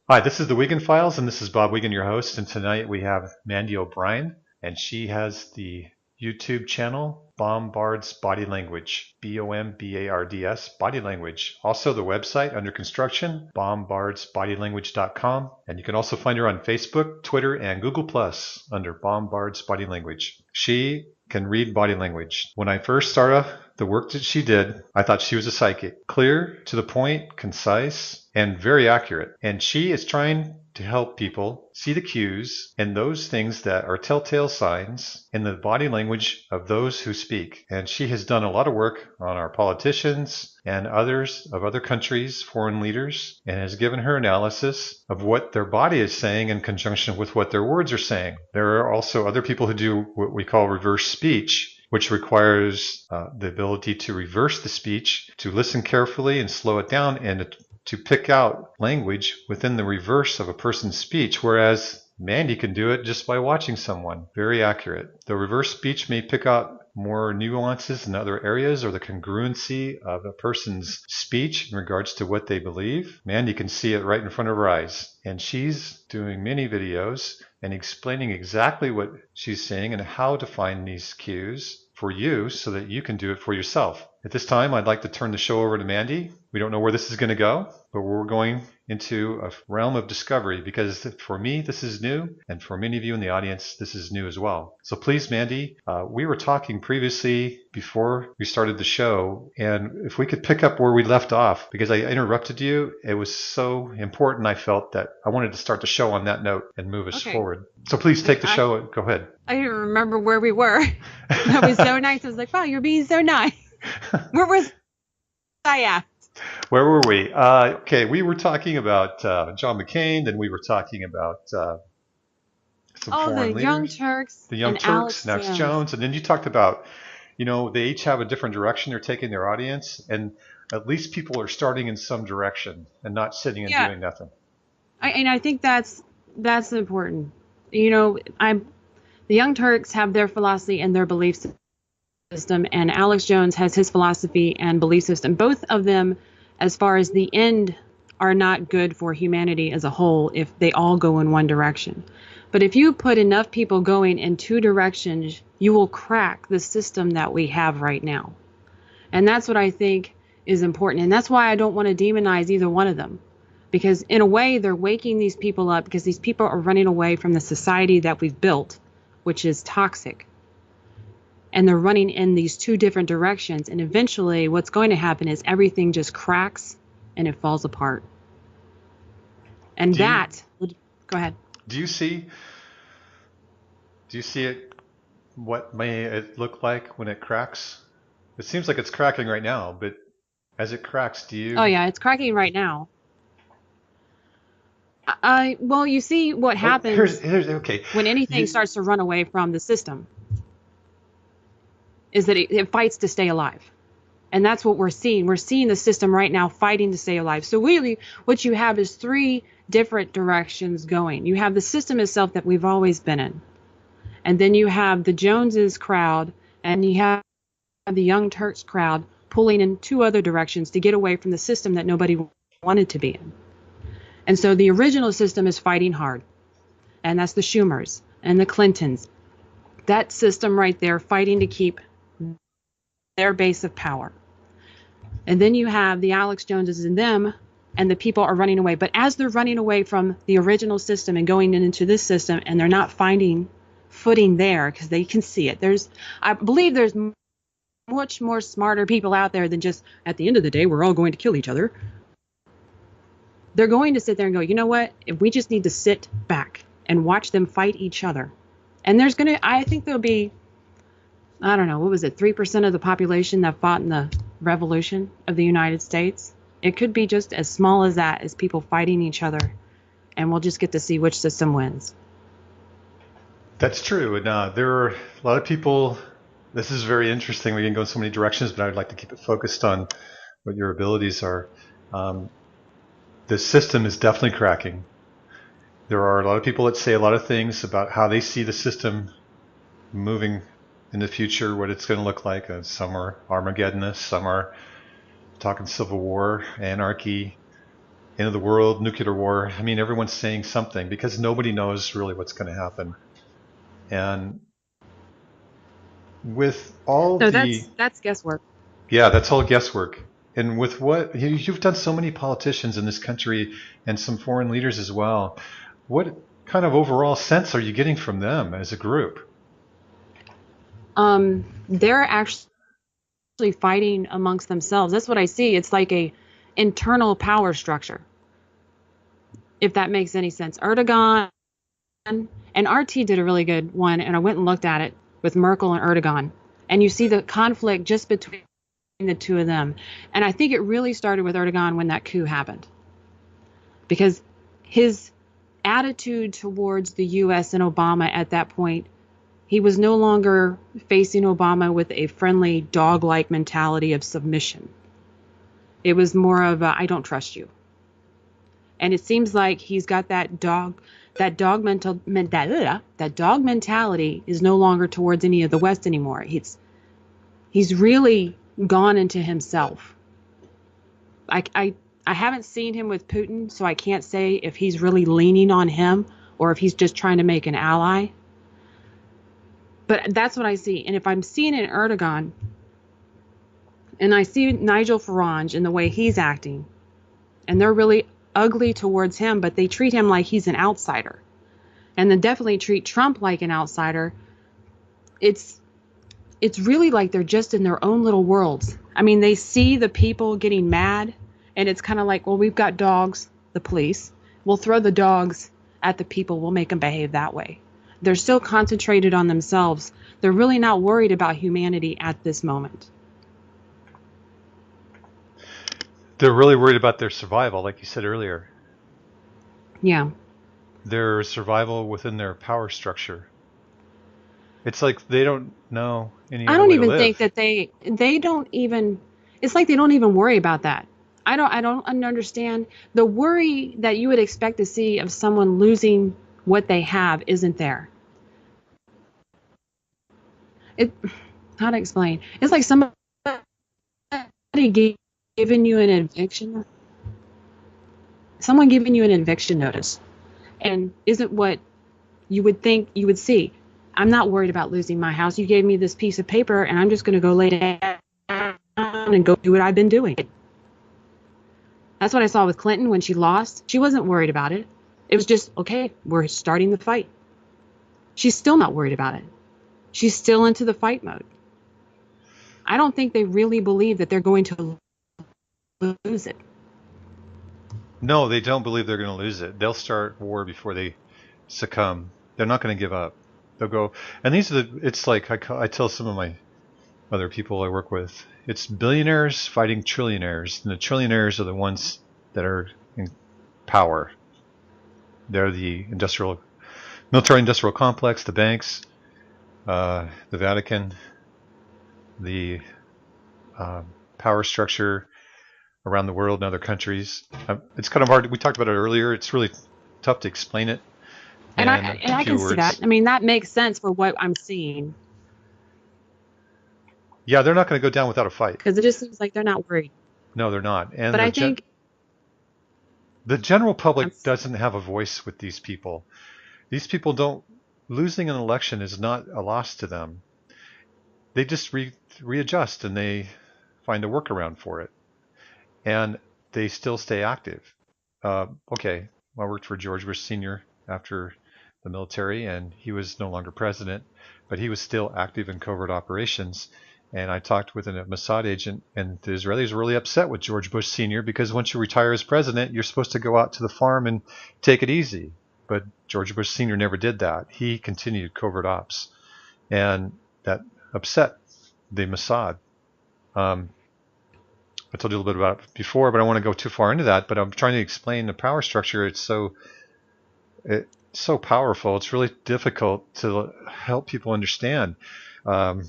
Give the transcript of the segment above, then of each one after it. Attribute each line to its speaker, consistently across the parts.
Speaker 1: Hi, this is the Wiegand Files, and this is Bob Wiegand, your host. And tonight we have Mandy O'Brien, and she has the YouTube channel Bombard's Body Language, Bombards Body Language. Also, the website under construction, bombardsbodylanguage.com, and you can also find her on Facebook, Twitter, and Google Plus under Bombard's Body Language. She can read body language. When I first started the work that she did, I thought she was a psychic. Clear, to the point, concise, and very accurate. And she is trying to help people see the cues and those things that are telltale signs in the body language of those who speak. And she has done a lot of work on our politicians and others of other countries, foreign leaders, and has given her analysis of what their body is saying in conjunction with what their words are saying. There are also other people who do what we call reverse speech, which requires the ability to reverse the speech, to listen carefully and slow it down, and to pick out language within the reverse of a person's speech, whereas Mandy can do it just by watching someone. Very accurate. The reverse speech may pick out more nuances in other areas or the congruency of a person's speech in regards to what they believe. Mandy can see it right in front of her eyes. And she's doing many videos and explaining exactly what she's saying and how to find these cues for you so that you can do it for yourself. At this time, I'd like to turn the show over to Mandy. We don't know where this is going to go, but we're going into a realm of discovery because for me, this is new, and for many of you in the audience, this is new as well. So please, Mandy, we were talking previously before we started the show, and if we could pick up where we left off, because I interrupted you, it was so important, I felt that I wanted to start the show on that note and move us forward. So please take the show. Go ahead.
Speaker 2: I didn't remember where we were. That was so nice. I was like, wow, you're being so nice. Where was I at?
Speaker 1: Where were we? Okay, we were talking about John McCain, then we were talking about some foreign leaders.
Speaker 2: The Young Turks.
Speaker 1: The Young Turks,
Speaker 2: Alex
Speaker 1: Jones. And then you talked about, they each have a different direction they're taking their audience, and at least people are starting in some direction and not sitting and doing nothing.
Speaker 2: I think that's important. The Young Turks have their philosophy and their belief system, and Alex Jones has his philosophy and belief system. Both of them, as far as the end, are not good for humanity as a whole if they all go in one direction. But if you put enough people going in two directions, you will crack the system that we have right now. And that's what I think is important. And that's why I don't want to demonize either one of them. Because in a way, they're waking these people up because these people are running away from the society that we've built, which is toxic. And they're running in these two different directions. And eventually what's going to happen is everything just cracks and it falls apart. And go ahead.
Speaker 1: Do you see it, what may it look like when it cracks? It seems like it's cracking right now, but as it cracks, do you...
Speaker 2: Oh yeah, it's cracking right now. Well, you see what happens when anything starts to run away from the system is that it fights to stay alive. And that's what we're seeing. We're seeing the system right now fighting to stay alive. So really what you have is three different directions going. You have the system itself that we've always been in. And then you have the Joneses crowd, and you have the Young Turks crowd pulling in two other directions to get away from the system that nobody wanted to be in. And so the original system is fighting hard. And that's the Schumers and the Clintons. That system right there fighting to keep their base of power. And then you have the Alex Joneses and them, and the people are running away. But as they're running away from the original system and going into this system, and they're not finding footing there because they can see it. I believe there's much more smarter people out there than just, at the end of the day, we're all going to kill each other. They're going to sit there and go, you know what? If we just need to sit back and watch them fight each other. And I think there'll be, I don't know, what was it, 3% of the population that fought in the revolution of the United States? It could be just as small as that, as people fighting each other. And we'll just get to see which system wins.
Speaker 1: That's true. And there are a lot of people, this is very interesting. We can go in so many directions, but I'd like to keep it focused on what your abilities are. The system is definitely cracking. There are a lot of people that say a lot of things about how they see the system moving in the future, what it's going to look like. Some are Armageddonists, some are talking Civil War, anarchy. end of the world, nuclear war. I mean, everyone's saying something because nobody knows really what's going to happen. And with all
Speaker 2: So
Speaker 1: the,
Speaker 2: that's guesswork.
Speaker 1: yeah, that's all guesswork. And with what you've done so many politicians in this country and some foreign leaders as well, what kind of overall sense are you getting from them as a group?
Speaker 2: They're actually fighting amongst themselves. That's what I see. It's like a internal power structure, if that makes any sense. Erdogan and RT did a really good one, and I went and looked at it with Merkel and Erdogan. And you see the conflict just between the two of them. And I think it really started with Erdogan when that coup happened. Because his attitude towards the US and Obama at that point, he was no longer facing Obama with a friendly dog-like mentality of submission. It was more of a, I don't trust you. And it seems like he's got that dog mentality is no longer towards any of the West anymore. He's really gone into himself. I haven't seen him with Putin, so I can't say if he's really leaning on him or if he's just trying to make an ally. But that's what I see. And if I'm seeing it in Erdogan, and I see Nigel Farage and the way he's acting, and they're really ugly towards him, but they treat him like he's an outsider. And then definitely treat Trump like an outsider. It's really like they're just in their own little worlds. I mean, they see the people getting mad, and it's kind of like, well, we've got dogs, the police. We'll throw the dogs at the people. We'll make them behave that way. They're so concentrated on themselves. They're really not worried about humanity at this moment.
Speaker 1: They're really worried about their survival, like you said earlier.
Speaker 2: Yeah.
Speaker 1: Their survival within their power structure. It's like they don't know any
Speaker 2: I
Speaker 1: other
Speaker 2: don't
Speaker 1: way to
Speaker 2: even think
Speaker 1: live.
Speaker 2: that they don't even, it's like they don't even worry about that. I don't understand the worry that you would expect to see of someone losing what they have isn't there. It How to explain? It's like somebody giving you an eviction, someone giving you an eviction notice, and isn't what you would think you would see. I'm not worried about losing my house. You gave me this piece of paper, and I'm just going to go lay down and go do what I've been doing. That's what I saw with Clinton when she lost. She wasn't worried about it. It was just, okay, we're starting the fight. She's still not worried about it. She's still into the fight mode. I don't think they really believe that they're going to lose it.
Speaker 1: No, they don't believe they're going to lose it. They'll start war before they succumb. They're not going to give up. They'll go, and these are it's like I tell some of my other people I work with, it's billionaires fighting trillionaires, and the trillionaires are the ones that are in power. They're the military industrial complex, the banks, the Vatican, the power structure around the world in other countries. It's kind of hard. We talked about it earlier. It's really tough to explain it
Speaker 2: And I
Speaker 1: in
Speaker 2: and
Speaker 1: a
Speaker 2: I
Speaker 1: few
Speaker 2: can see that.
Speaker 1: words.
Speaker 2: I mean, that makes sense for what I'm seeing
Speaker 1: Yeah, they're not going to go down without a fight.
Speaker 2: because it just seems like they're not worried.
Speaker 1: No, they're not. And
Speaker 2: But I think
Speaker 1: the general
Speaker 2: I'm
Speaker 1: public doesn't have a voice with these people. These people don't. Losing an election is not a loss to them. They just readjust and they find a workaround for it, and they still stay active. Okay, I worked for George Bush Sr. after the military, and he was no longer president, but he was still active in covert operations. And I talked with a Mossad agent, and the Israelis were really upset with George Bush Sr. because once you retire as president, you're supposed to go out to the farm and take it easy. But George Bush Sr. never did that. He continued covert ops, and that upset the Mossad. I told you a little bit about it before, but I don't want to go too far into that. But I'm trying to explain the power structure. It's so powerful. It's really difficult to help people understand. Um,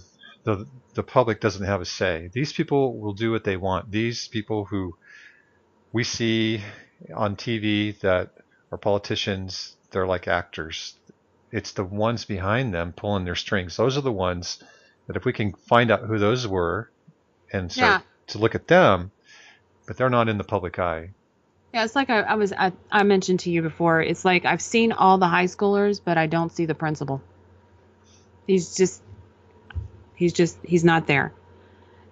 Speaker 1: the public doesn't have a say. These people will do what they want. These people who we see on TV that are politicians, they're like actors. It's the ones behind them pulling their strings. Those are the ones that if we can find out who those were and start
Speaker 2: yeah,
Speaker 1: to look at them, but they're not in the public eye.
Speaker 2: Yeah, it's like I mentioned to you before. It's like I've seen all the high schoolers, but I don't see the principal. He's just he's not there.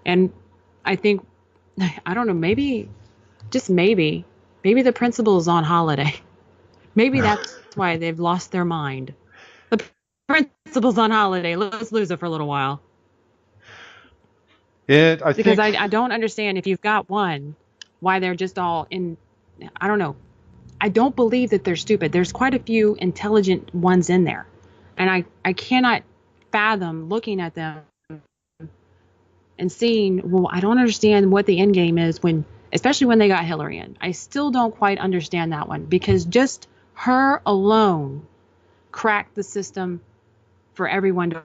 Speaker 2: And I think I don't know, maybe the principal is on holiday. Maybe that's why they've lost their mind. The principal's on holiday. Let's lose it for a little while.
Speaker 1: I
Speaker 2: Because
Speaker 1: think,
Speaker 2: I don't understand if you've got one, why they're just all in. I don't know. I don't believe that they're stupid. There's quite a few intelligent ones in there. And I cannot fathom looking at them and seeing, well, I don't understand what the end game is when, especially when they got Hillary in. I still don't quite understand that one because just her alone cracked the system for everyone to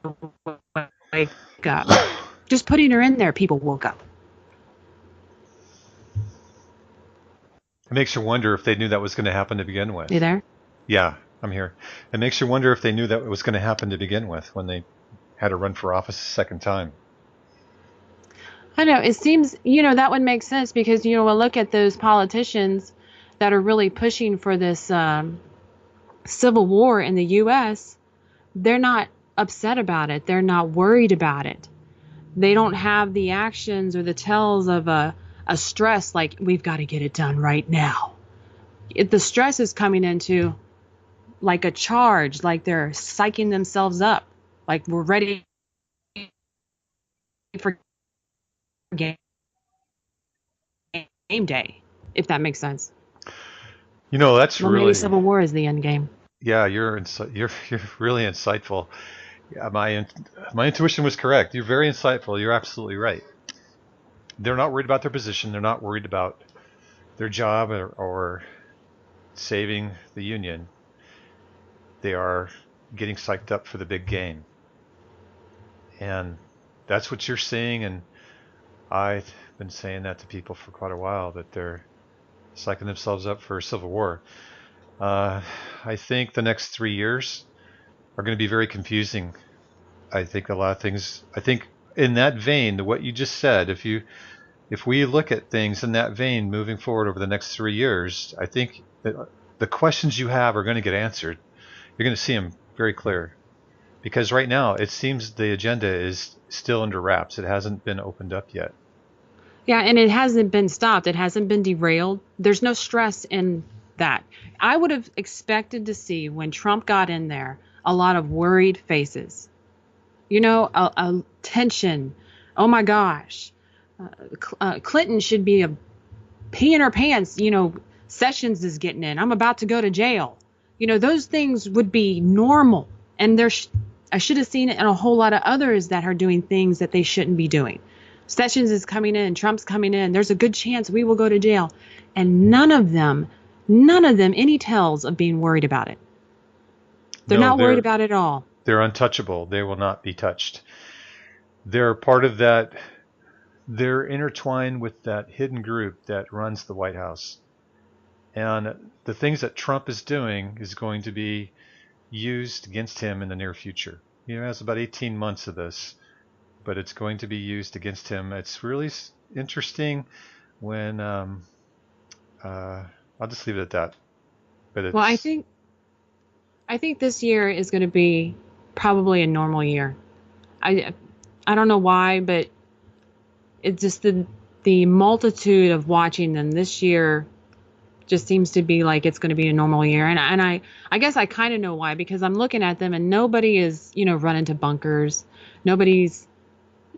Speaker 2: wake up. Just putting her in there, people woke up.
Speaker 1: it makes you wonder if they knew that was going to happen to begin with.
Speaker 2: You there?
Speaker 1: Yeah, I'm here. It makes you wonder if they knew that it was going to happen to begin with when they had to run for office a second time.
Speaker 2: I know. It seems, that would make sense because, we'll look at those politicians that are really pushing for this civil war in the U.S. They're not upset about it. They're not worried about it. They don't have the actions or the tells of a stress like, we've got to get it done right now. The stress is coming into like a charge, like they're psyching themselves up, like we're ready for game day, if that makes sense.
Speaker 1: That's
Speaker 2: Well, maybe
Speaker 1: really,
Speaker 2: civil war is the end game.
Speaker 1: yeah, you're really insightful. Yeah, my intuition was correct. You're very insightful. You're absolutely right. They're not worried about their position. They're not worried about their job or saving the union. They are getting psyched up for the big game. And that's what you're seeing. And I've been saying that to people for quite a while, that they're psyching themselves up for a civil war. Uh, I think the next 3 years are going to be very confusing. I think a lot of things, I think in that vein, what you just said, if we look at things in that vein moving forward over the next 3 years, I think that the questions you have are going to get answered. You're going to see them very clear. Because right now, it seems the agenda is still under wraps. It hasn't been opened up yet.
Speaker 2: Yeah, and it hasn't been stopped. It hasn't been derailed. There's no stress in that. I would have expected to see when Trump got in there a lot of worried faces. A tension. Oh my gosh. Clinton should be peeing her pants. Sessions is getting in. I'm about to go to jail. Those things would be normal. And I should have seen it in a whole lot of others that are doing things that they shouldn't be doing. Sessions is coming in. Trump's coming in. There's a good chance we will go to jail. And none of them, any tells of being worried about it. They're
Speaker 1: No,
Speaker 2: not worried about it at all.
Speaker 1: they're untouchable. They will not be touched. They're part of that. They're intertwined with that hidden group that runs the White House. And the things that Trump is doing is going to be used against him in the near future. He has about 18 months of this, but it's going to be used against him. It's really interesting when I'll just leave it at that. But
Speaker 2: Well, I
Speaker 1: it's
Speaker 2: think I think this year is going to be probably a normal year. I I don't know why, but it's just the multitude of watching them this year just seems to be like it's going to be a normal year. And I guess I kind of know why because I'm looking at them and nobody is, running to bunkers. Nobody's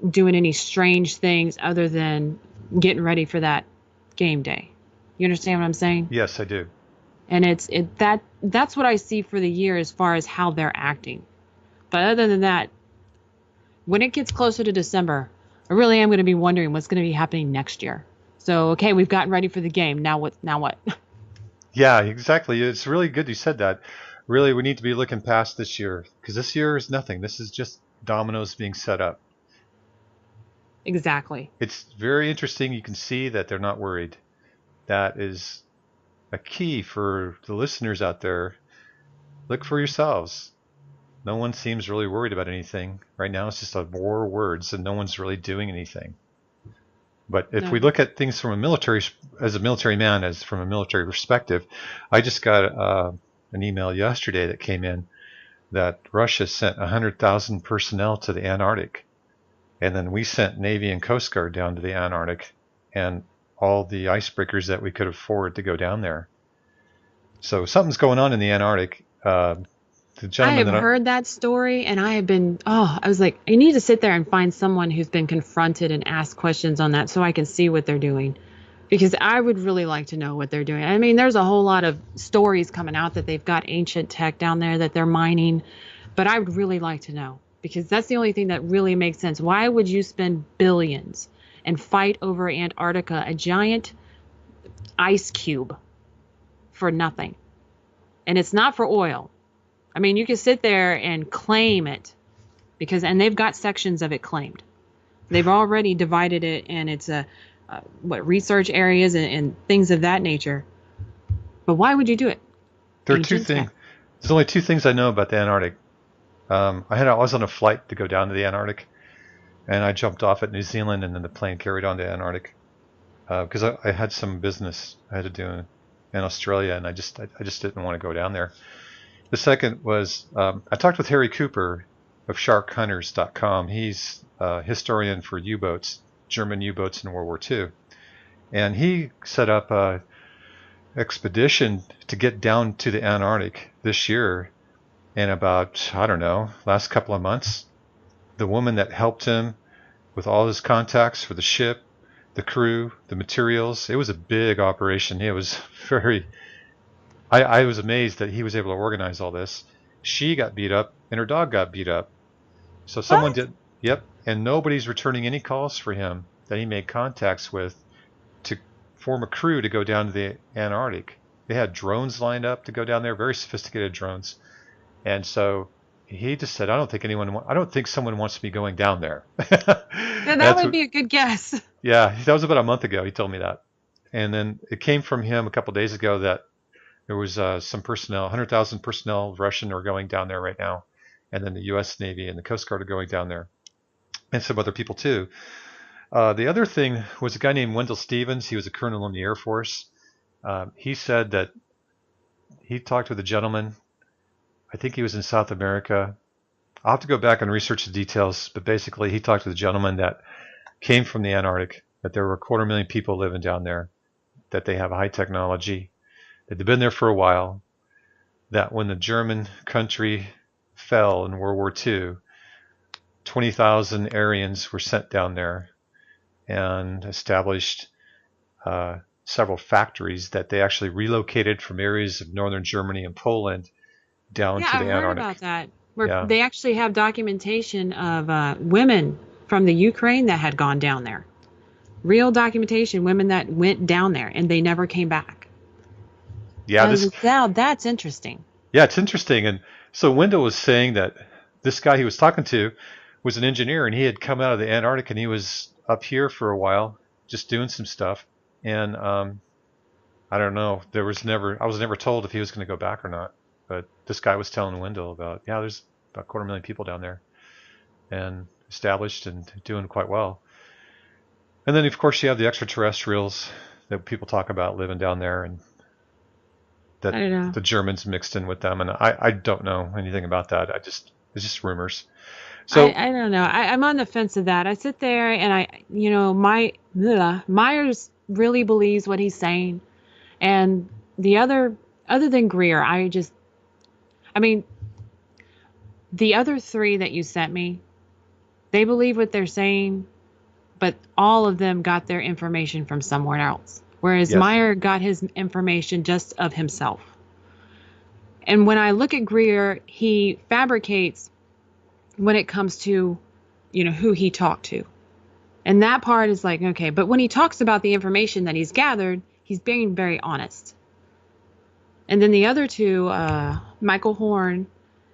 Speaker 2: doing any strange things other than getting ready for that game day. You understand what I'm saying?
Speaker 1: yes, I do.
Speaker 2: And that's what I see for the year as far as how they're acting. But other than that, when it gets closer to December, I really am going to be wondering what's going to be happening next year. So, okay, we've gotten ready for the game. Now what? Now what?
Speaker 1: Yeah, exactly. It's really good you said that. Really, we need to be looking past this year because this year is nothing. This is just dominoes being set up.
Speaker 2: Exactly.
Speaker 1: It's very interesting. You can see that they're not worried. That is a key for the listeners out there. Look for yourselves. No one seems really worried about anything. Right now, it's just a war of words, and no one's really doing anything. But if
Speaker 2: No.
Speaker 1: we look at things from as a military man, as from a military perspective, I just got an email yesterday that came in that Russia sent 100,000 personnel to the Antarctic. And then we sent Navy and Coast Guard down to the Antarctic and all the icebreakers that we could afford to go down there. So something's going on in the Antarctic. The
Speaker 2: I
Speaker 1: gentleman
Speaker 2: have
Speaker 1: that
Speaker 2: heard that story, and I have been, I was like, I need to sit there and find someone who's been confronted and ask questions on that so I can see what they're doing. Because I would really like to know what they're doing. I mean, there's a whole lot of stories coming out that they've got ancient tech down there that they're mining, but I would really like to know because that's the only thing that really makes sense. Why would you spend billions and fight over Antarctica, a giant ice cube, for nothing? And it's not for oil. I mean, you can sit there and claim it and they've got sections of it claimed. They've already divided it, and it's research areas and things of that nature. But why would you do it?
Speaker 1: there are two
Speaker 2: Ancient
Speaker 1: things.
Speaker 2: tech.
Speaker 1: There's only two things I know about the Antarctic. I was on a flight to go down to the Antarctic, and I jumped off at New Zealand, and then the plane carried on to the Antarctic because I had some business I had to do in Australia, and I just didn't want to go down there. The second was I talked with Harry Cooper of SharkHunters.com. He's a historian for U-boats, German U-boats in World War II, and he set up a expedition to get down to the Antarctic this year. And about, I don't know, last couple of months, the woman that helped him with all his contacts for the ship, the crew, the materials, it was a big operation. It was I was amazed that he was able to organize all this. She got beat up and her dog got beat up. So someone
Speaker 2: What?
Speaker 1: did, yep, and nobody's returning any calls for him that he made contacts with to form a crew to go down to the Antarctic. They had drones lined up to go down there, very sophisticated drones. And so he just said, I don't think someone wants me going down there.
Speaker 2: Yeah, that
Speaker 1: That's
Speaker 2: would
Speaker 1: what,
Speaker 2: be a good guess.
Speaker 1: yeah, that was about a month ago. He told me that. And then it came from him a couple of days ago that there was some personnel, 100,000 personnel, Russian, are going down there right now. And then the U.S. Navy and the Coast Guard are going down there. And some other people too. The other thing was a guy named Wendell Stevens. He was a colonel in the Air Force. He said that he talked with a gentleman, I think he was in South America. I'll have to go back and research the details, but basically he talked to the gentleman that came from the Antarctic, that there were 250,000 people living down there, that they have high technology, that they've been there for a while, that when the German country fell in World War II, 20,000 Aryans were sent down there and established several factories that they actually relocated from areas of northern Germany and Poland down
Speaker 2: Yeah,
Speaker 1: to
Speaker 2: I've
Speaker 1: the
Speaker 2: heard about
Speaker 1: Antarctic.
Speaker 2: that. Where
Speaker 1: Yeah.
Speaker 2: they actually have documentation of women from the Ukraine that had gone down there. Real documentation, women that went down there and they never came back.
Speaker 1: Yeah,
Speaker 2: Now that's interesting.
Speaker 1: yeah, it's interesting. And so Wendell was saying that this guy he was talking to was an engineer, and he had come out of the Antarctic, and he was up here for a while, just doing some stuff. And I don't know. I was never told if he was going to go back or not. But this guy was telling Wendell about, yeah, there's about 250,000 people down there, and established and doing quite well. And then of course you have the extraterrestrials that people talk about living down there, and
Speaker 2: I
Speaker 1: that
Speaker 2: don't know.
Speaker 1: the Germans mixed in with them, and I don't know anything about that. It's just rumors. So
Speaker 2: I don't know. I'm on the fence of that. I sit there and Myers really believes what he's saying. And other than Greer, I mean, the other three that you sent me, they believe what they're saying, but all of them got their information from somewhere else. Whereas
Speaker 1: yes,
Speaker 2: Meyer got his information just of himself. And when I look at Greer, he fabricates when it comes to, who he talked to. And that part is like, okay. But when he talks about the information that he's gathered, he's being very honest. And then the other two, Michael Horn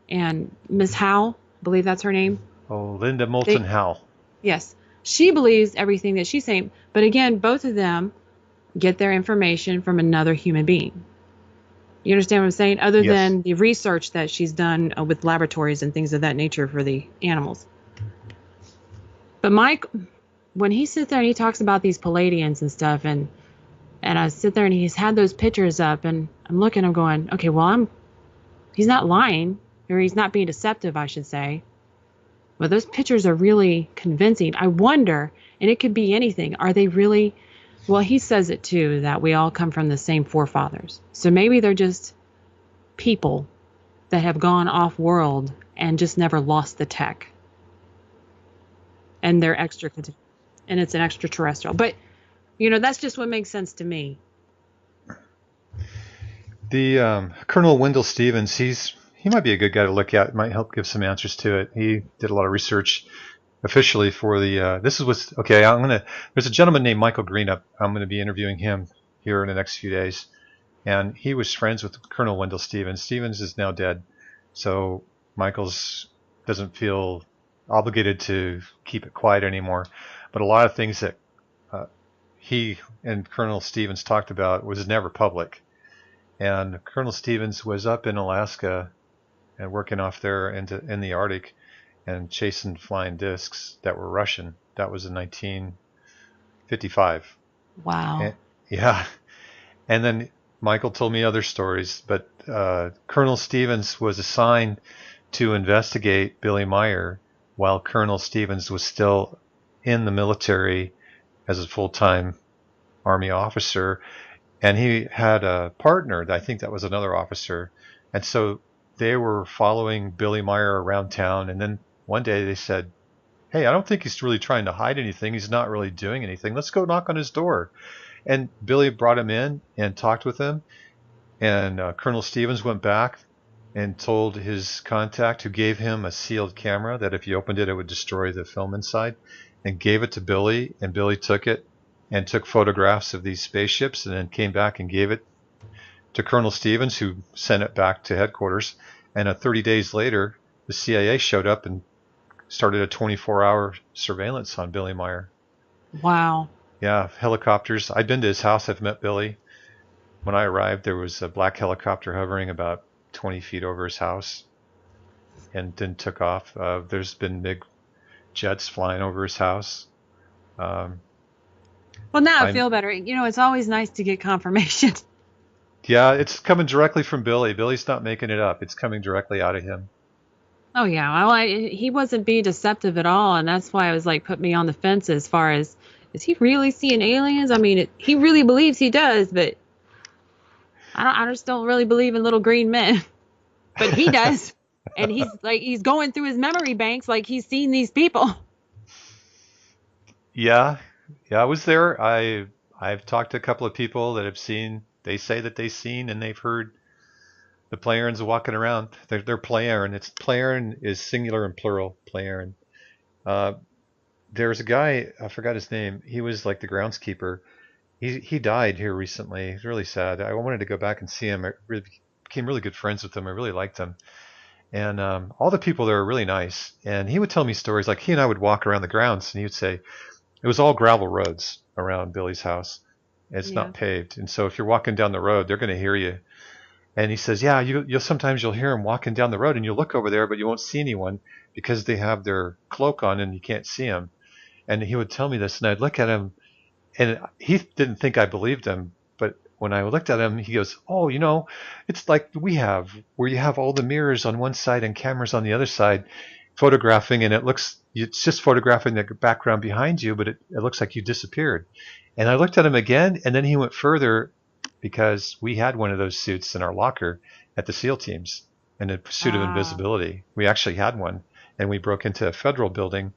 Speaker 2: and Miss Howe, I believe that's her name.
Speaker 1: oh, Linda Moulton
Speaker 2: They,
Speaker 1: Howe.
Speaker 2: yes, she believes everything that she's saying. But again, both of them get their information from another human being. You understand what I'm saying? Other
Speaker 1: Yes,
Speaker 2: than the research that she's done with laboratories and things of that nature for the animals. But when he sits there and he talks about these Palladians and stuff, and I sit there and he's had those pictures up, and I'm looking, I'm going, okay, well, he's not lying, or he's not being deceptive, I should say. But those pictures are really convincing. I wonder, and it could be anything, are they really, well, he says it too, that we all come from the same forefathers. So maybe they're just people that have gone off world and just never lost the tech. And they're and it's an extraterrestrial. But, that's just what makes sense to me.
Speaker 1: The Colonel Wendell Stevens, he might be a good guy to look at. Might help give some answers to it. He did a lot of research officially for the. This is what's okay. There's a gentleman named Michael Greenup. I'm going to be interviewing him here in the next few days, and he was friends with Colonel Wendell Stevens. Stevens is now dead, so Michael's doesn't feel obligated to keep it quiet anymore. But a lot of things that he and Colonel Stevens talked about was never public. And Colonel Stevens was up in Alaska and working off there in the Arctic and chasing flying discs that were Russian. That was in 1955.
Speaker 2: Wow.
Speaker 1: Yeah. And then Michael told me other stories, but Colonel Stevens was assigned to investigate Billy Meyer while Colonel Stevens was still in the military as a full-time Army officer. And he had a partner, I think that was another officer. And so they were following Billy Meyer around town. And then one day they said, hey, I don't think he's really trying to hide anything. He's not really doing anything. Let's go knock on his door. And Billy brought him in and talked with him. And Colonel Stevens went back and told his contact, who gave him a sealed camera, that if he opened it, it would destroy the film inside, and gave it to Billy. And Billy took it and took photographs of these spaceships, and then came back and gave it to Colonel Stevens, who sent it back to headquarters. And 30 days later, the CIA showed up and started a 24-hour surveillance on Billy Meyer.
Speaker 2: Wow.
Speaker 1: Yeah, helicopters. I've been to his house. I've met Billy. When I arrived, there was a black helicopter hovering about 20 feet over his house and then took off. There's been big jets flying over his house.
Speaker 2: Well, now I feel better. It's always nice to get confirmation.
Speaker 1: Yeah, it's coming directly from Billy. Billy's not making it up. It's coming directly out of him.
Speaker 2: Oh, yeah. Well, he wasn't being deceptive at all, and that's why I was like, put me on the fence as far as, is he really seeing aliens? I mean, he really believes he does, but I just don't really believe in little green men. But he does. And he's going through his memory banks like he's seen these people.
Speaker 1: Yeah, I was there. I've talked to a couple of people that have seen. They say that they've seen and they've heard the Pleiadians walking around. They're Pleiadian. It's Pleiadian is singular and plural. Pleiadian. There's a guy, I forgot his name. He was like the groundskeeper. He died here recently. It's really sad. I wanted to go back and see him. I became really good friends with him. I really liked him. And all the people there were really nice. And he would tell me stories. Like, he and I would walk around the grounds, and he would say, it was all gravel roads around Billy's house. It's not paved. And so if you're walking down the road, they're going to hear you. And he says, yeah, you'll sometimes you'll hear them walking down the road, and you'll look over there, but you won't see anyone because they have their cloak on and you can't see them. And he would tell me this, and I'd look at him, and he didn't think I believed him. But when I looked at him, he goes, oh, it's like we have, where you have all the mirrors on one side and cameras on the other side photographing, and it's just photographing the background behind you, but it looks like you disappeared. And I looked at him again, and then he went further, because we had one of those suits in our locker at the SEAL teams, and a suit of invisibility. We actually had one, and we broke into a federal building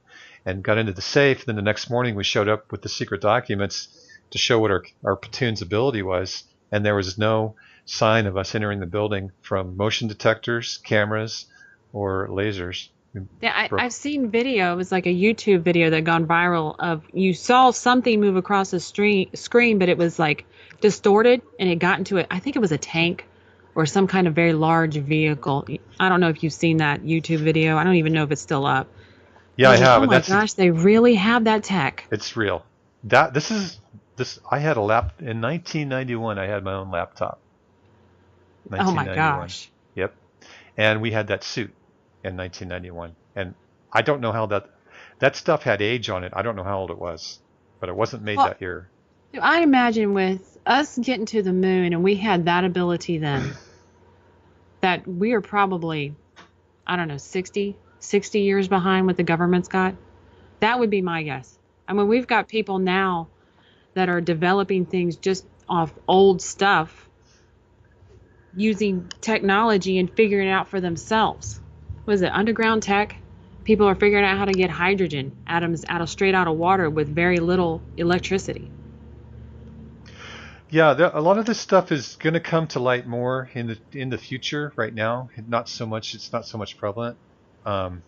Speaker 1: and got into the safe. Then the next morning we showed up with the secret documents to show what our platoon's ability was, and there was no sign of us entering the building from motion detectors, cameras, or lasers.
Speaker 2: Yeah, I've seen video. It was like a YouTube video that gone viral of, you saw something move across the screen, but it was like distorted, and it got into it. I think it was a tank or some kind of very large vehicle. I don't know if you've seen that YouTube video. I don't even know if it's still up.
Speaker 1: Yeah, I have.
Speaker 2: Oh my gosh, they really have that tech.
Speaker 1: It's real. I had a in 1991. I had my own laptop.
Speaker 2: Oh my gosh.
Speaker 1: Yep. And we had that suit in 1991. And I don't know how That stuff had age on it. I don't know how old it was, but it wasn't made
Speaker 2: Well,
Speaker 1: that year.
Speaker 2: I imagine with us getting to the moon and we had that ability then, that we are probably, I don't know, 60 years behind what the government's got. That would be my guess. I mean, we've got people now that are developing things just off old stuff using technology and figuring it out for themselves. Was it underground tech? People are figuring out how to get hydrogen atoms straight out of water with very little electricity.
Speaker 1: Yeah, a lot of this stuff is going to come to light more in the future. Right now, not so much. It's not so much prevalent. Um,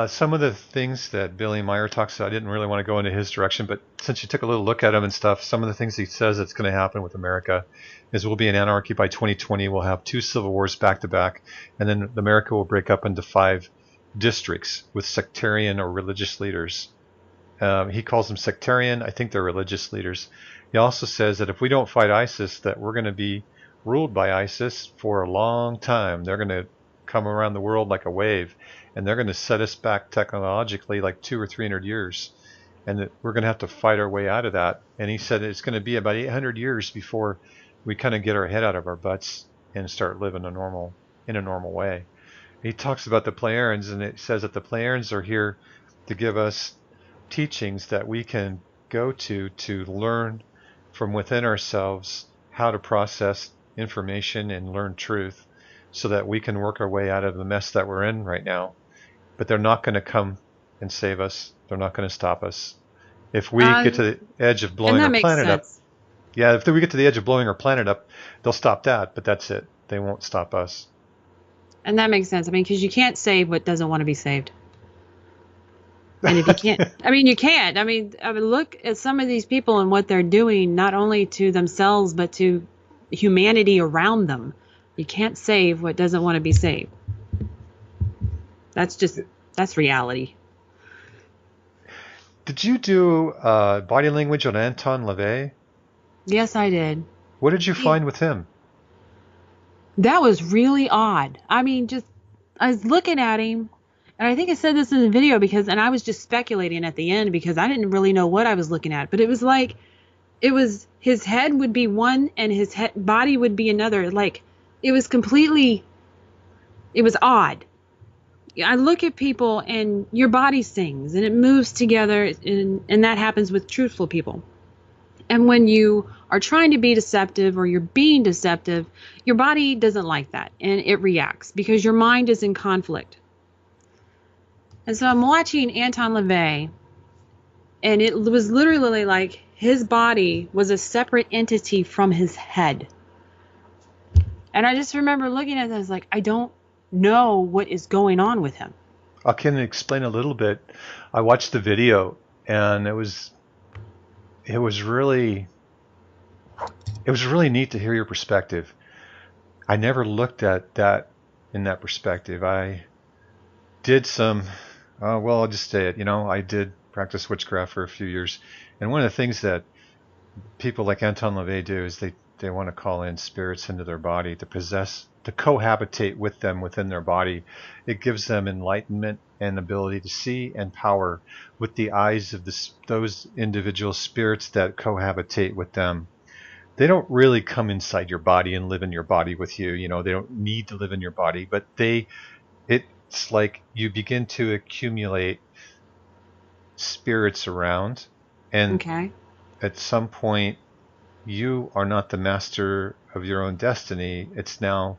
Speaker 1: some of the things that Billy Meyer talks about, I didn't really want to go into his direction, but since you took a little look at him and stuff, some of the things he says that's going to happen with America is we'll be in anarchy by 2020. We'll have 2 civil wars back to back, and then America will break up into 5 districts with sectarian or religious leaders. He calls them sectarian. I think they're religious leaders. He also says that if we don't fight ISIS, that we're going to be ruled by ISIS for a long time. They're going to come around the world like a wave, and they're going to set us back technologically like 200 or 300 years, and that we're going to have to fight our way out of that. And he said it's going to be about 800 years before we kind of get our head out of our butts and start living in a normal way. He talks about the Pleiadians, and it says that the Pleiadians are here to give us teachings that we can go to learn from within ourselves how to process information and learn truth so that we can work our way out of the mess that we're in right now. But they're not going to come and save us. They're not going to stop us. If we get to
Speaker 2: Um,
Speaker 1: the edge of
Speaker 2: and
Speaker 1: blowing
Speaker 2: that
Speaker 1: our
Speaker 2: makes
Speaker 1: planet up,
Speaker 2: sense.
Speaker 1: yeah, if we get to the edge of blowing our planet up, they'll stop that, but that's it. They won't stop us.
Speaker 2: And that makes sense. I mean, because you can't save what doesn't want to be saved. And if you can't, I mean, you can't. I mean, look at some of these people and what they're doing, not only to themselves, but to humanity around them. You can't save what doesn't want to be saved. That's reality.
Speaker 1: Did you do body language on Anton LaVey?
Speaker 2: Yes, I did.
Speaker 1: What did you
Speaker 2: He,
Speaker 1: find with him?
Speaker 2: that was really odd. I mean, just, I was looking at him, and I think I said this in the video and I was just speculating at the end because I didn't really know what I was looking at, but it was like, it was his head would be one and his body would be another. Like, it was completely, it was odd. I look at people and your body sings and it moves together, and that happens with truthful people. And when you are trying to be deceptive or you're being deceptive, your body doesn't like that and it reacts because your mind is in conflict. And so I'm watching Anton LaVey, and it was literally like his body was a separate entity from his head. And I just remember looking at this like, I don't know what is going on with him.
Speaker 1: I can explain a little bit. I watched the video, and it was really neat to hear your perspective. I never looked at that in that perspective. I did some, well, I'll just say it. I did practice witchcraft for a few years, and one of the things that people like Anton LaVey do is they want to call in spirits into their body to cohabitate with them within their body. It gives them enlightenment and ability to see and power with the eyes of those individual spirits that cohabitate with them. They don't really come inside your body and live in your body with you. They don't need to live in your body, but it's like you begin to accumulate spirits around, and
Speaker 2: Okay.
Speaker 1: at some point you are not the master of your own destiny. It's now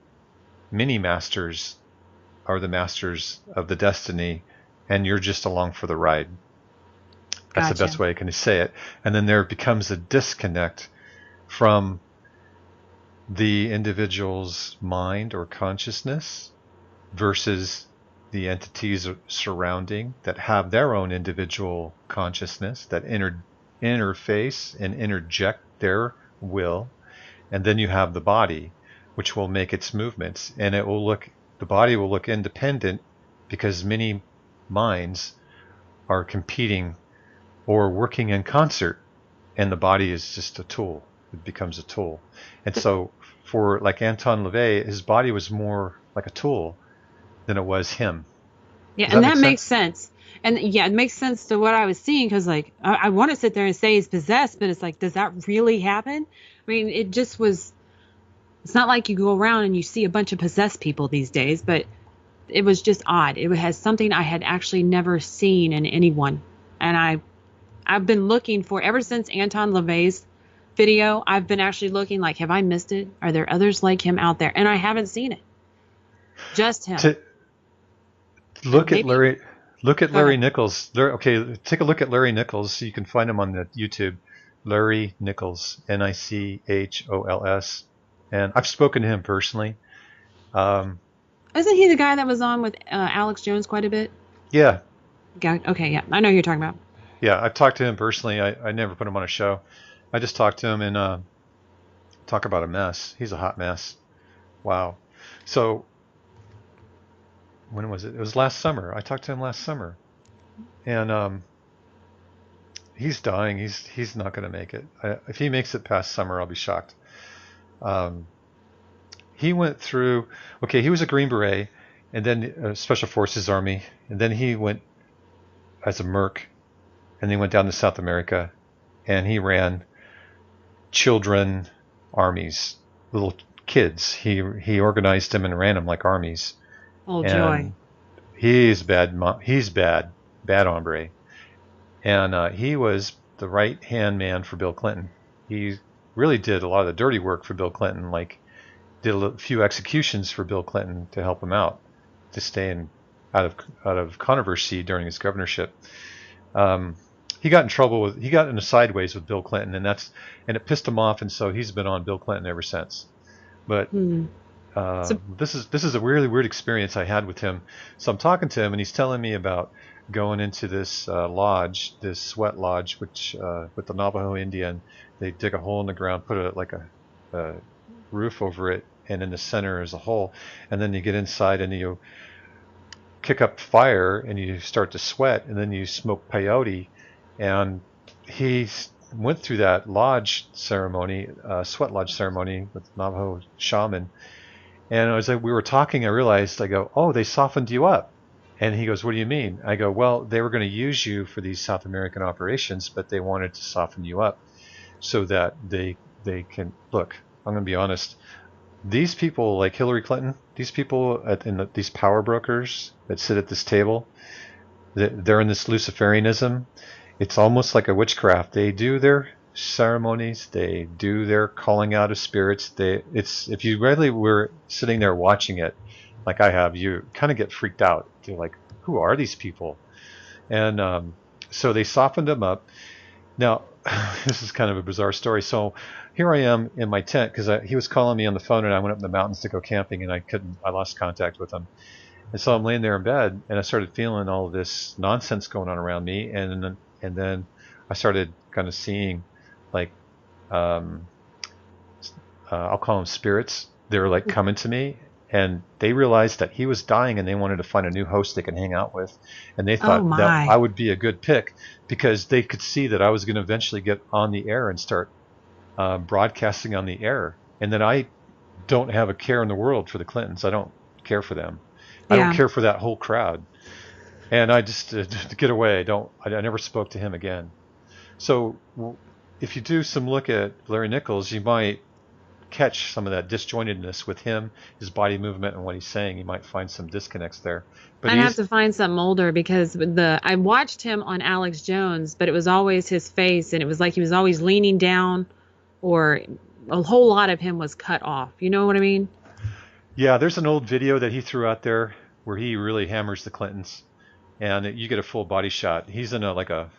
Speaker 1: many masters are the masters of the destiny, and you're just along for the ride. That's the best
Speaker 2: Gotcha.
Speaker 1: way I can say it. And then there becomes a disconnect from the individual's mind or consciousness versus the entities surrounding that have their own individual consciousness that interface and interject their will. And then you have the body, which will make its movements, and the body will look independent because many minds are competing or working in concert, and the body is just a tool. It becomes a tool. And so for like Anton LaVey, his body was more like a tool than it was him.
Speaker 2: Yeah,
Speaker 1: Does
Speaker 2: and
Speaker 1: that make
Speaker 2: that makes
Speaker 1: sense?
Speaker 2: sense. And yeah, it makes sense to what I was seeing because, like, I want to sit there and say he's possessed, but it's like, does that really happen? I mean, it just was. It's not like you go around and you see a bunch of possessed people these days, but it was just odd. It has something I had actually never seen in anyone, and I've been looking for ever since Anton LaVey's video. I've been actually looking like, have I missed it? Are there others like him out there? And I haven't seen it. Just him.
Speaker 1: To look at
Speaker 2: Maybe.
Speaker 1: Larry, look at
Speaker 2: Go
Speaker 1: Larry
Speaker 2: ahead.
Speaker 1: Nichols. Okay, take a look at Larry Nichols. You can find him on the YouTube. Larry Nichols, Nichols, and I've spoken to him personally. Um,
Speaker 2: Isn't he the guy that was on with Alex Jones quite a bit?
Speaker 1: yeah,
Speaker 2: Okay, yeah, I know who you're talking about.
Speaker 1: yeah, I've talked to him personally. I never put him on a show. I just talked to him and talk about a mess. He's a hot mess. Wow. So when was it? It was last summer. I talked to him last summer, and he's dying. He's not going to make it. If he makes it past summer, I'll be shocked. Um, he went through. Okay, he was a Green Beret, and then Special Forces Army, and then he went as a merc, and then he went down to South America, and he ran children armies, little kids. He organized them and ran them like armies,
Speaker 2: Oh, joy.
Speaker 1: and he's bad. He's bad hombre, and he was the right hand man for Bill Clinton. He really did a lot of the dirty work for Bill Clinton, like did a few executions for Bill Clinton to help him out to stay out of controversy during his governorship. Um, he got in trouble with he got in a sideways with Bill Clinton, and it pissed him off, and so he's been on Bill Clinton ever since. But
Speaker 2: Hmm. So,
Speaker 1: this is a really weird experience I had with him. So I'm talking to him, and he's telling me about going into this lodge, this sweat lodge, which with the Navajo Indian, they dig a hole in the ground, put a roof over it, and in the center is a hole, and then you get inside and you kick up fire and you start to sweat, and then you smoke peyote, and he went through that lodge ceremony, sweat lodge ceremony with Navajo shaman. And as we were talking, I realized, I go, oh, they softened you up. And he goes, what do you mean? I go, well, they were going to use you for these South American operations, but they wanted to soften you up so that they can look. I'm going to be honest. These people like Hillary Clinton, these people these power brokers that sit at this table, they're in this Luciferianism. It's almost like a witchcraft. They do their ceremonies, they do their calling out of spirits. It's if you really were sitting there watching it, like I have, you kind of get freaked out. You're like, who are these people? And so they softened them up. Now, this is kind of a bizarre story. So here I am in my tent because he was calling me on the phone, and I went up in the mountains to go camping, and I lost contact with him. And so I'm laying there in bed, and I started feeling all of this nonsense going on around me, and then I started kind of seeing, like, um, I'll call them spirits. They were like coming to me, and they realized that he was dying, and they wanted to find a new host they could hang out with, and they
Speaker 2: oh
Speaker 1: thought that I
Speaker 2: my.
Speaker 1: would be a good pick because they could see that I was going to eventually get on the air and start broadcasting on the air, and that I don't have a care in the world for the Clintons. I don't care for them. I don't
Speaker 2: Yeah.
Speaker 1: care for that whole crowd. And I just to get away. I never spoke to him again. So if you do some look at Larry Nichols, you might catch some of that disjointedness with him, his body movement, and what he's saying. You might find some disconnects there. But
Speaker 2: I'd have
Speaker 1: he's
Speaker 2: to find something older because I watched him on Alex Jones, but it was always his face, and it was like he was always leaning down, or a whole lot of him was cut off. You know what I mean?
Speaker 1: yeah. There's an old video that he threw out there where he really hammers the Clintons, and you get a full body shot. He's in a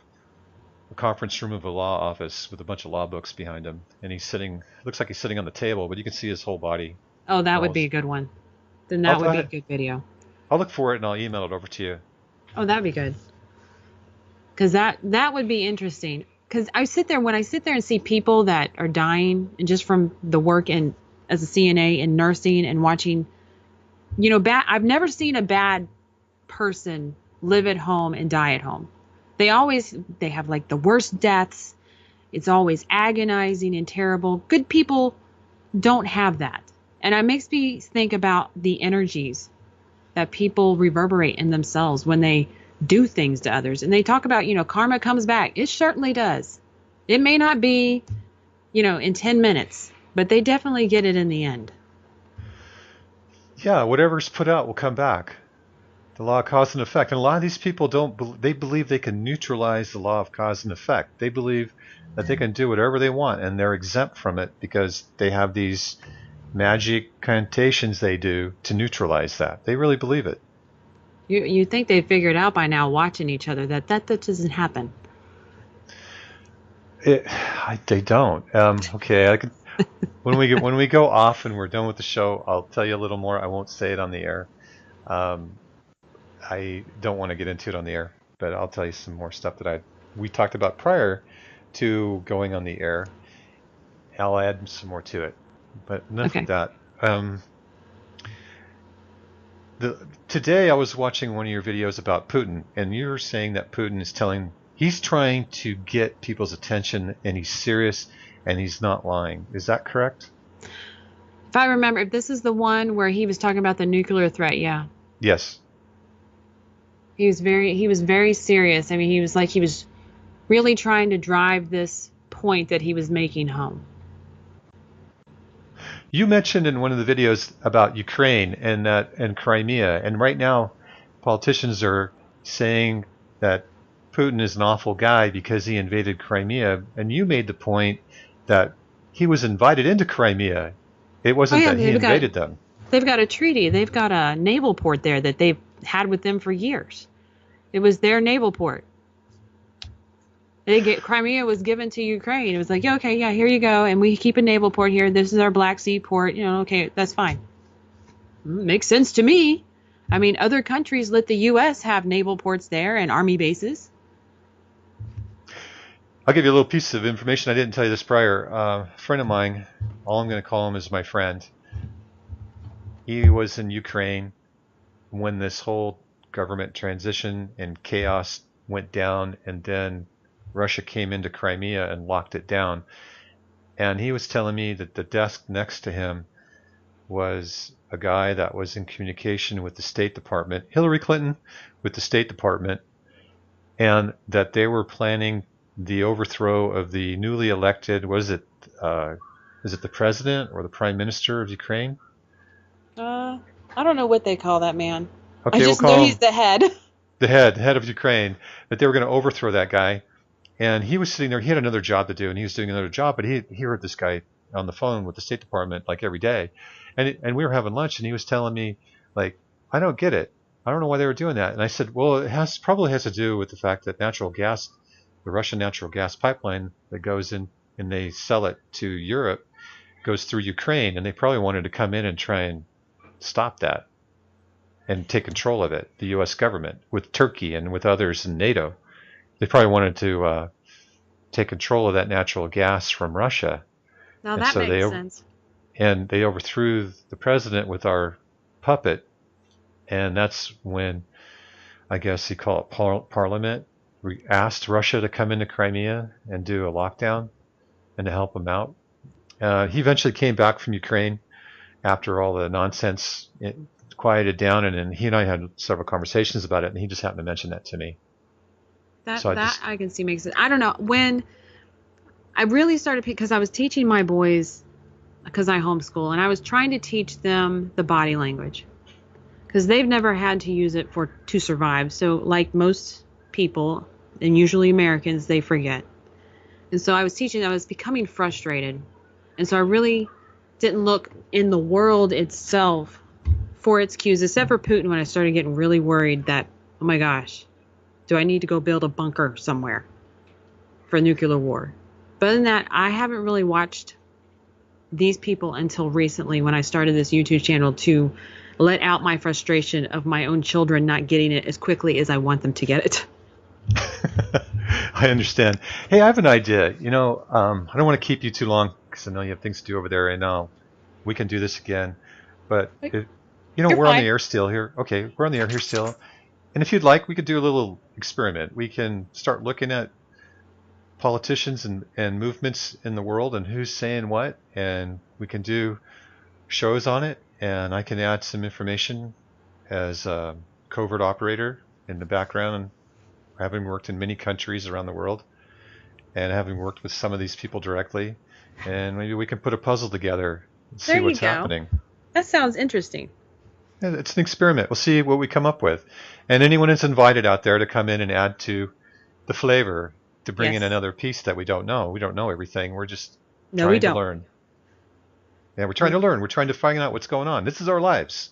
Speaker 1: conference room of a law office with a bunch of law books behind him, and he's sitting. Looks like he's sitting on the table, but you can see his whole body.
Speaker 2: Oh, that would
Speaker 1: All
Speaker 2: be
Speaker 1: his,
Speaker 2: a good one. Then that would be a
Speaker 1: I'll
Speaker 2: good video.
Speaker 1: I'll look for it and I'll email it over to you.
Speaker 2: Oh, that'd be good. Because that would be interesting. Because when I sit there and see people that are dying, and just from the work and as a CNA and nursing and watching, I've never seen a bad person live at home and die at home. They have like the worst deaths. It's always agonizing and terrible. Good people don't have that. And it makes me think about the energies that people reverberate in themselves when they do things to others. And they talk about, karma comes back. It certainly does. It may not be, in 10 minutes, but they definitely get it in the end.
Speaker 1: Yeah, whatever's put out will come back. The law of cause and effect. And a lot of these people they believe they can neutralize the law of cause and effect. They believe that they can do whatever they want and they're exempt from it because they have these magic connotations they do to neutralize that. They really believe it.
Speaker 2: You think they figured out by now watching each other that doesn't happen.
Speaker 1: They don't. Okay, I could. When we go off and we're done with the show, I'll tell you a little more. I won't say it on the air. I don't want to get into it on the air, but I'll tell you some more stuff that we talked about prior to going on the air. I'll add some more to it, but enough of that. Today I was watching one of your videos about Putin, and you were saying that Putin is he's trying to get people's attention, and he's serious, and he's not lying. Is that correct?
Speaker 2: If I remember, if this is the one where he was talking about the nuclear threat, yeah.
Speaker 1: Yes.
Speaker 2: He was very serious. I mean, he was really trying to drive this point that he was making home.
Speaker 1: You mentioned in one of the videos about Ukraine and Crimea, and right now politicians are saying that Putin is an awful guy because he invaded Crimea, and you made the point that he was invited into Crimea. It wasn't that he invaded them.
Speaker 2: They've got a treaty. They've got a naval port there that they've had with them for years. It was their naval port. Crimea was given to Ukraine. It was like, yeah, okay, yeah, here you go. And we keep a naval port here. This is our Black Sea port. Okay, that's fine. Makes sense to me. I mean, other countries let the U.S. have naval ports there and army bases.
Speaker 1: I'll give you a little piece of information. I didn't tell you this prior. A friend of mine, all I'm going to call him is my friend. He was in Ukraine when this whole government transition and chaos went down, and then Russia came into Crimea and locked it down. And he was telling me that the desk next to him was a guy that was in communication with the State Department, Hillary Clinton, with the State Department, and that they were planning the overthrow of the newly elected, is it the president or the prime minister of Ukraine?
Speaker 2: I don't know what they call that man.
Speaker 1: Okay,
Speaker 2: I just know he's the head.
Speaker 1: The head of Ukraine, that they were going to overthrow that guy. And he was sitting there. He had another job to do, and he was doing another job. But he heard this guy on the phone with the State Department like every day, and we were having lunch, and he was telling me, like, I don't get it. I don't know why they were doing that. And I said, well, it probably has to do with the fact that natural gas, the Russian natural gas pipeline that goes in and they sell it to Europe, goes through Ukraine, and they probably wanted to come in and try and stop that and take control of it. The U.S. government with Turkey and with others in NATO. They probably wanted to take control of that natural gas from Russia.
Speaker 2: Now that makes sense.
Speaker 1: And they overthrew the president with our puppet, and that's when, I guess you call it Parliament, asked Russia to come into Crimea and do a lockdown and to help them out. He eventually came back from Ukraine after all the nonsense quieted down, and then he and I had several conversations about it, and he just happened to mention that to me.
Speaker 2: I can see makes sense. I don't know. When I really started, because I was teaching my boys, because I homeschool, and I was trying to teach them the body language, because they've never had to use it to survive. So like most people, and usually Americans, they forget. And so I was becoming frustrated. And so I really didn't look in the world itself for its cues, except for Putin, when I started getting really worried that, oh my gosh, do I need to go build a bunker somewhere for nuclear war? But other than that, I haven't really watched these people until recently, when I started this YouTube channel to let out my frustration of my own children not getting it as quickly as I want them to get it.
Speaker 1: I understand. Hey, I have an idea. I don't want to keep you too long because I know you have things to do over there, and we can do this again. But we're on the air still here. Okay, we're on the air here still. And if you'd like, we could do a little experiment. We can start looking at politicians and movements in the world and who's saying what, and we can do shows on it, and I can add some information as a covert operator in the background, having worked in many countries around the world and having worked with some of these people directly. And maybe we can put a puzzle together and
Speaker 2: There
Speaker 1: see
Speaker 2: you
Speaker 1: what's
Speaker 2: go.
Speaker 1: happening.
Speaker 2: That sounds interesting.
Speaker 1: Yeah, it's an experiment. We'll see what we come up with. And anyone is invited out there to come in and add to the flavor, to bring in
Speaker 2: Yes.
Speaker 1: another piece that we don't know. We don't know everything. We're just
Speaker 2: No, we
Speaker 1: trying to
Speaker 2: don't.
Speaker 1: learn. Yeah, we're trying to learn. We're trying to find out what's going on. This is our lives.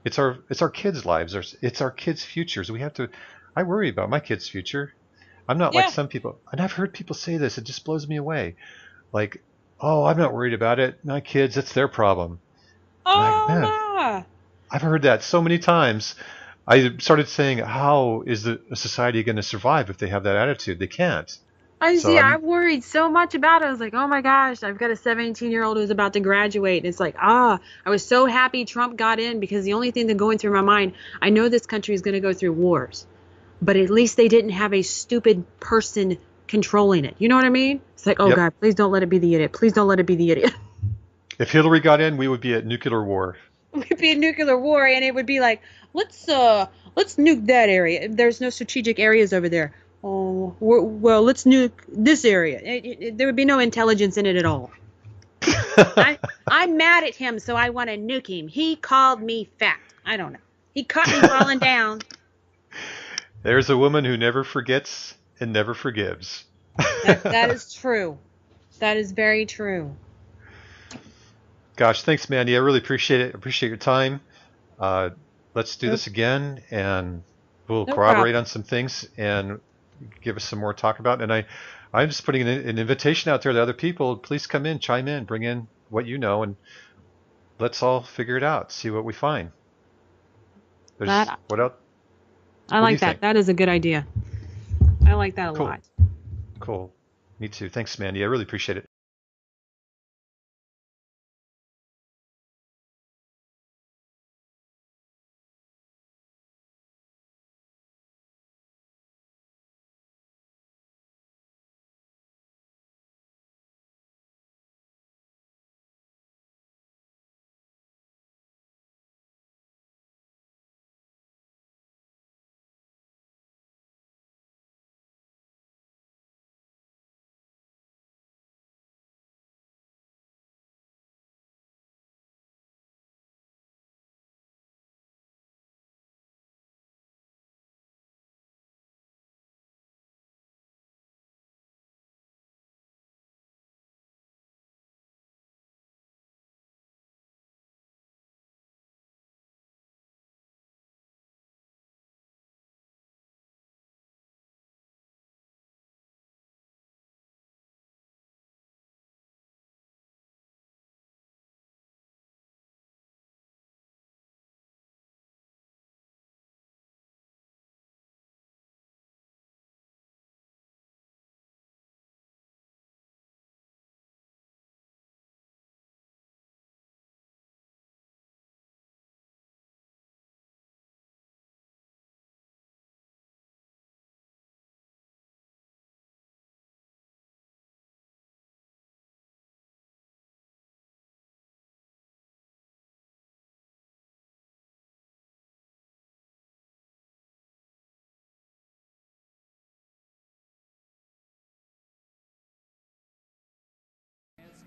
Speaker 1: It's our kids' lives. It's our kids' futures. We have to. I worry about my kids' future. I'm not like
Speaker 2: Yeah.
Speaker 1: some people, and I've heard people say this. It just blows me away. Like, oh, I'm not worried about it. My kids, it's their problem. I'm like,
Speaker 2: Oh,
Speaker 1: man,
Speaker 2: my.
Speaker 1: I've heard that so many times. I started saying, how is a society going to survive if they have that attitude? They can't.
Speaker 2: I
Speaker 1: So
Speaker 2: see. I
Speaker 1: I'm,
Speaker 2: worried so much about it. I was like, oh my gosh, I've got a 17-year-old who's about to graduate. And it's like, I was so happy Trump got in because the only thing that's going through my mind, I know this country is going to go through wars, but at least they didn't have a stupid person controlling it. You know what I mean? It's like, oh
Speaker 1: yep.
Speaker 2: God, please don't let it be the idiot. Please don't let it be the idiot.
Speaker 1: If Hillary got in, we would be at nuclear war.
Speaker 2: It would be a nuclear war, and it would be like, let's nuke that area. There's no strategic areas over there. Oh, well, let's nuke this area. There would be no intelligence in it at all. I'm mad at him, so I want to nuke him. He called me fat. I don't know. He caught me falling down.
Speaker 1: There's a woman who never forgets and never forgives.
Speaker 2: That is true. That is very true.
Speaker 1: Gosh, thanks, Mandy. I really appreciate it. Appreciate your time. Uh, let's do
Speaker 2: No,
Speaker 1: this again, and we'll
Speaker 2: no
Speaker 1: corroborate
Speaker 2: problem.
Speaker 1: on some things and give us some more talk about. And I'm just putting an invitation out there to other people. Please come in, chime in, bring in what you know, and let's all figure it out. See what we find. There's
Speaker 2: That
Speaker 1: what else?
Speaker 2: I
Speaker 1: What do you
Speaker 2: like that.
Speaker 1: think?
Speaker 2: That is a good idea. I like that a
Speaker 1: Cool,
Speaker 2: lot.
Speaker 1: cool. Me too. Thanks, Mandy. I really appreciate it.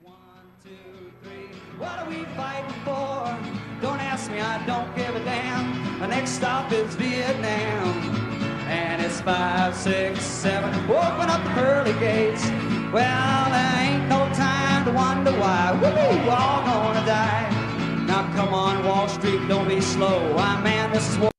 Speaker 3: One, two, three. What are we fighting for? Don't ask me, I don't give a damn. The next stop is Vietnam. And it's 5, 6, 7. Open up the pearly gates. Well, there ain't no time to wonder why. We're all gonna die. Now come on, Wall Street, don't be slow. Man, this is war.